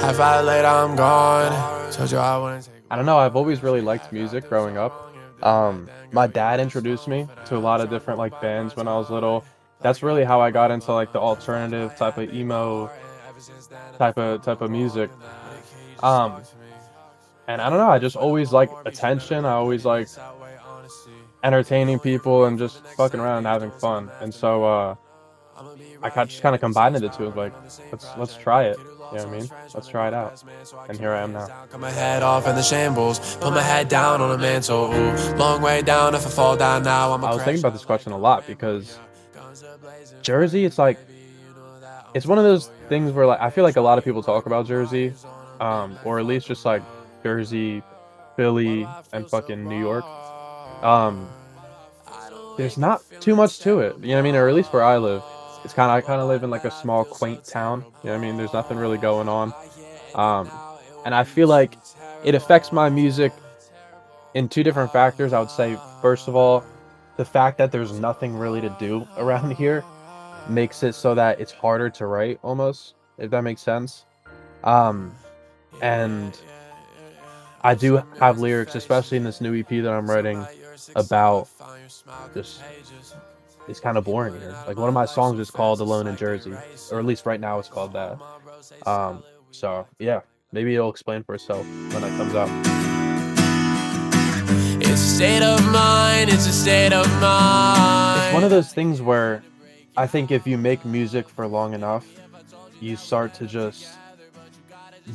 If I later I'm gone, told you I wouldn't take. I don't know, I've always really liked music growing up. My dad introduced me to a lot of different like bands when I was little. That's really how I got into like the alternative type of emo type of music. Um, and I don't know, I just always like attention. I always like entertaining people and just fucking around and having fun. And so just kind of combined the two. Like, let's try it. You know what I mean? Let's try it out. And here I am now. Cut my head off in the shambles, put my head down on the mantle. Ooh, long way down. If I fall down now, I was thinking about this question a lot because Jersey, it's like, it's one of those things where like I feel like a lot of people talk about Jersey, or at least just like Jersey, Philly, and fucking New York. There's not too much to it, you know what I mean? Or at least where I live. I kind of live in like a small, quaint town. You know what I mean? There's nothing really going on. And I feel like it affects my music in two different factors. I would say, first of all, the fact that there's nothing really to do around here makes it so that it's harder to write almost, if that makes sense. And I do have lyrics, especially in this new EP that I'm writing, about just it's kind of boring here. Like one of my songs is called Alone in Jersey, or at least right now it's called that. So yeah, maybe it'll explain for itself when that comes out. It's a state of mind, it's a state of mind. It's one of those things where I think if you make music for long enough, you start to just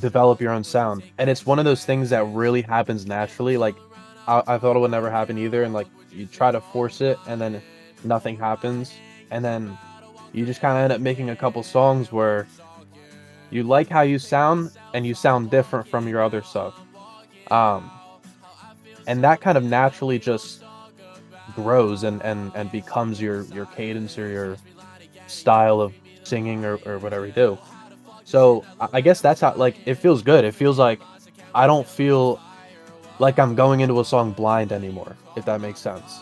develop your own sound. And it's one of those things that really happens naturally. Like I thought it would never happen either, and like you try to force it and then nothing happens, and then you just kind of end up making a couple songs where you like how you sound and you sound different from your other stuff, and that kind of naturally just grows and becomes your cadence or your style of singing or whatever you do. So I guess that's how, like, it feels good. It feels like I don't feel like I'm going into a song blind anymore, if that makes sense.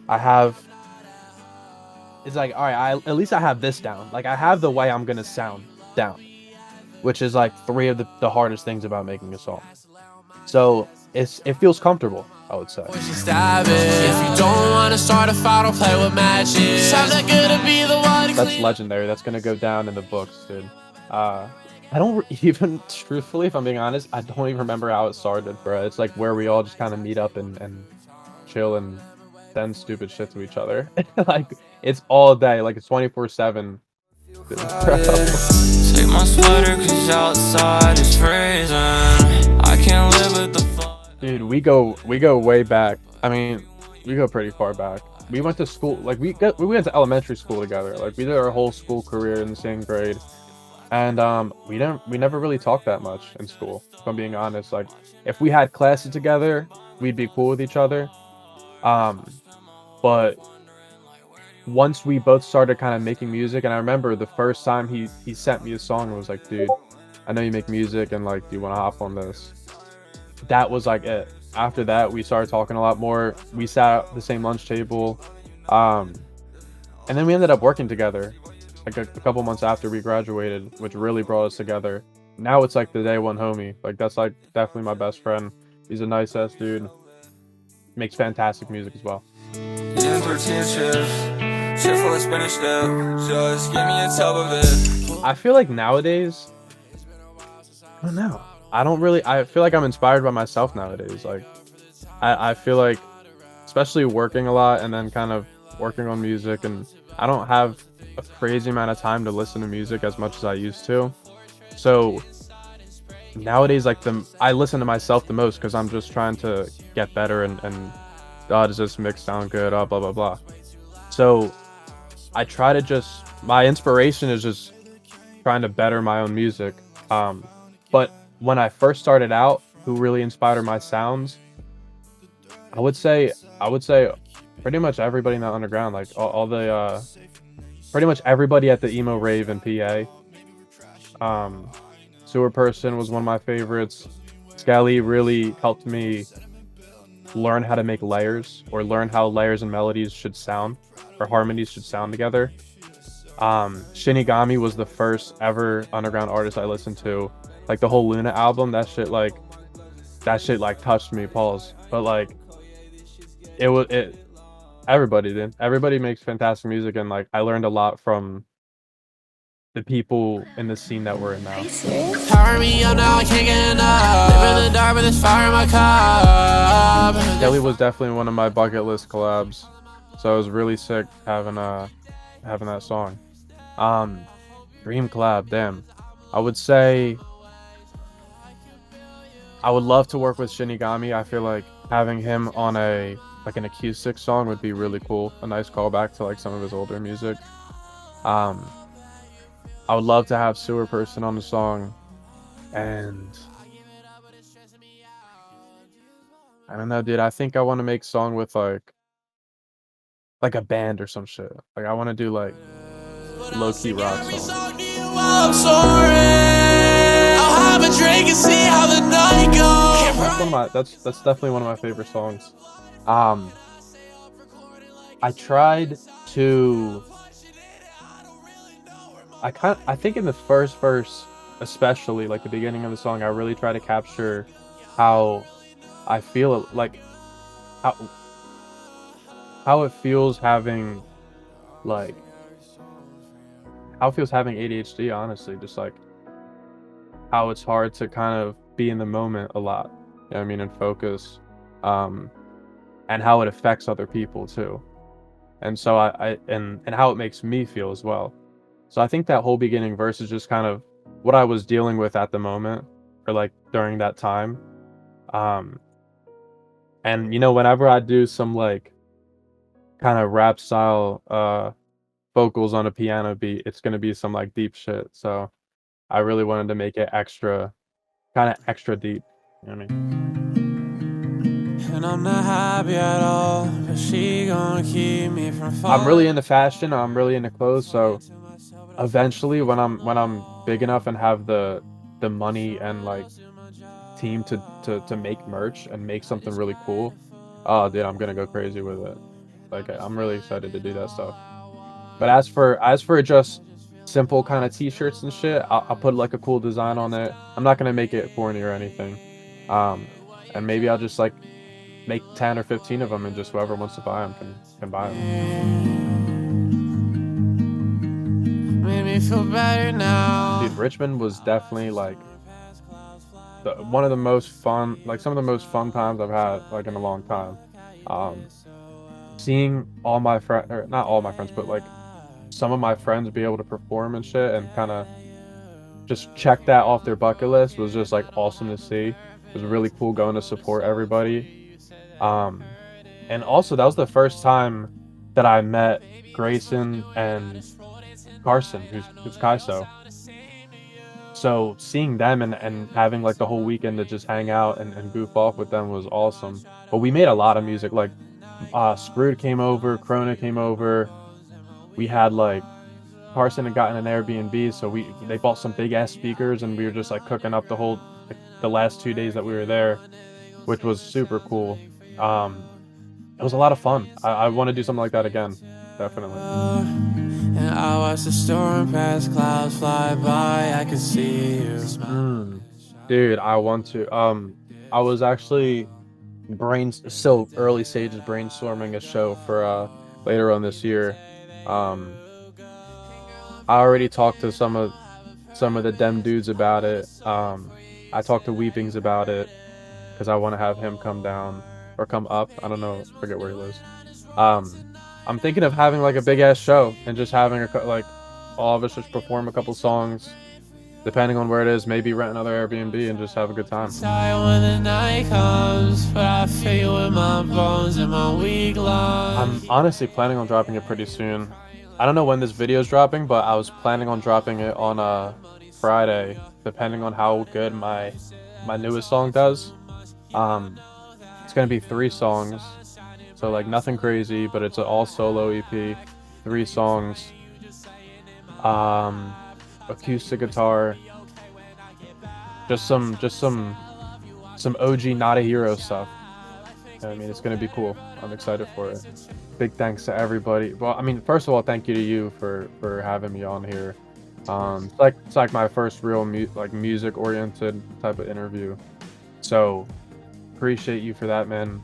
I have, it's like, all right, at least I have this down. Like I have the way I'm gonna sound down, which is like three of the hardest things about making a song. So it feels comfortable, I would say. If you don't want to start a fight or play with matches, That's legendary. That's gonna go down in the books, dude. I don't even, truthfully, if I'm being honest, I don't even remember how it started, bro. It's like where we all just kind of meet up and chill and send stupid shit to each other. Like it's all day, like it's 24/7. Take my sweater cause outside is freezing. I can't live with the fun. Dude, we go way back. I mean, we go pretty far back. We went to school, like we went to elementary school together. Like we did our whole school career in the same grade. And we never really talked that much in school, if I'm being honest. Like if we had classes together, we'd be cool with each other. But once we both started kind of making music, and I remember the first time he sent me a song and was like, dude, I know you make music and like, do you want to hop on this? That was like it. After that, we started talking a lot more. We sat at the same lunch table. And then we ended up working together like a couple months after we graduated, which really brought us together. Now it's like the day one homie. Like that's like definitely my best friend. He's a nice ass dude. Makes fantastic music as well. I feel like nowadays, I don't know. I feel like I'm inspired by myself nowadays. Like I feel like, especially working a lot and then kind of working on music, and I don't have a crazy amount of time to listen to music as much as I used to. So nowadays, like I listen to myself the most because I'm just trying to get better and does this mix sound good? Blah blah blah. So I try to just, my inspiration is just trying to better my own music. But when I first started out, who really inspired my sounds, I would say pretty much everybody in the underground, like all the pretty much everybody at the emo rave in PA. Sewerperson was one of my favorites. skele really helped me learn how to make layers, or learn how layers and melodies should sound, or harmonies should sound together. Shinigami was the first ever underground artist I listened to. Like the whole Luna album, that shit like touched me, pause. But like it everybody did. Everybody makes fantastic music, and like I learned a lot from the people in the scene that we're in now. Power me up now, I can't get enough. Live in the dark, but there's fire in my cup. Skele was definitely one of my bucket list collabs, so it was really sick having that song. Dream collab, damn. I would say I would love to work with Shinigami. I feel like having him on an acoustic song would be really cool. A nice callback to like some of his older music. I would love to have Sewerperson on the song, and I don't know, dude. I think I want to make song with like a band or some shit. Like I want to do like low-key rock song. I'm sorry. I'll have a drink and see how the night goes. That's one of my, that's definitely one of my favorite songs. I tried to. I think in the first verse, especially like the beginning of the song, I really try to capture how I feel, like how it feels having ADHD, honestly, just like how it's hard to kind of be in the moment a lot, you know what I mean, and focus, and how it affects other people too. And so and how it makes me feel as well. So I think that whole beginning verse is just kind of what I was dealing with at the moment, or like during that time. And you know, whenever I do some like kind of rap style vocals on a piano beat, it's gonna be some like deep shit. So I really wanted to make it extra deep. You know what I mean? And I'm not happy at all, but she gonna keep me from falling. I'm really into fashion. I'm really into clothes. So eventually, when I'm big enough and have the money and like team to make merch and make something really cool, oh dude, I'm gonna go crazy with it. Like I'm really excited to do that stuff. But as for just simple kind of t-shirts and shit, I'll put like a cool design on it. I'm not gonna make it corny or anything. And maybe I'll just like make 10 or 15 of them, and just whoever wants to buy them can buy them. Made me feel better now. Dude, Richmond was definitely like one of the most fun, like some of the most fun times I've had like in a long time. Seeing all my friends, or not all my friends, but like some of my friends be able to perform and shit, and kind of just check that off their bucket list, was just like awesome to see. It was really cool going to support everybody. And also that was the first time that I met Grayson and Carson, who's Kaiso. So seeing them and having like the whole weekend to just hang out and goof off with them was awesome. But we made a lot of music. Like Screwed came over, Krona came over. We had like Carson had gotten an Airbnb, so they bought some big ass speakers, and we were just like cooking up the last 2 days that we were there, which was super cool. It was a lot of fun. I want to do something like that again, definitely. And I watched the storm pass, clouds fly by, I could see you. Dude, I want to. I was actually still early stages brainstorming a show for later on this year. I already talked to some of the dem dudes about it. I talked to Weepings about it because I want to have him come down or come up. I don't know, I forget where he lives. I'm thinking of having like a big ass show and just having like all of us just perform a couple songs, depending on where it is. Maybe rent another Airbnb and just have a good time. When the night comes, but I feel with my bones and my weak lungs. I'm honestly planning on dropping it pretty soon. I don't know when this video is dropping, but I was planning on dropping it on a Friday, depending on how good my newest song does. It's gonna be 3 songs, so like nothing crazy, but it's an all solo EP, 3 songs, acoustic guitar, just some some OG notahero stuff. I mean, it's gonna be cool. I'm excited for it. Big thanks to everybody. Well, I mean, first of all, thank you to you for having me on here. It's like my first real music oriented type of interview. So appreciate you for that, man.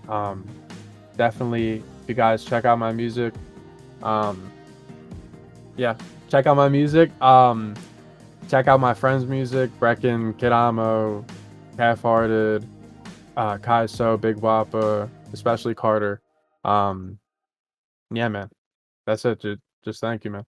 Definitely, if you guys check out my music, yeah, check out my music. Check out my friends' music: Brecken, Kidamo, Halfhearted, Kaiso, Big Wappa, especially Carter. Yeah, man. That's it. Just thank you, man.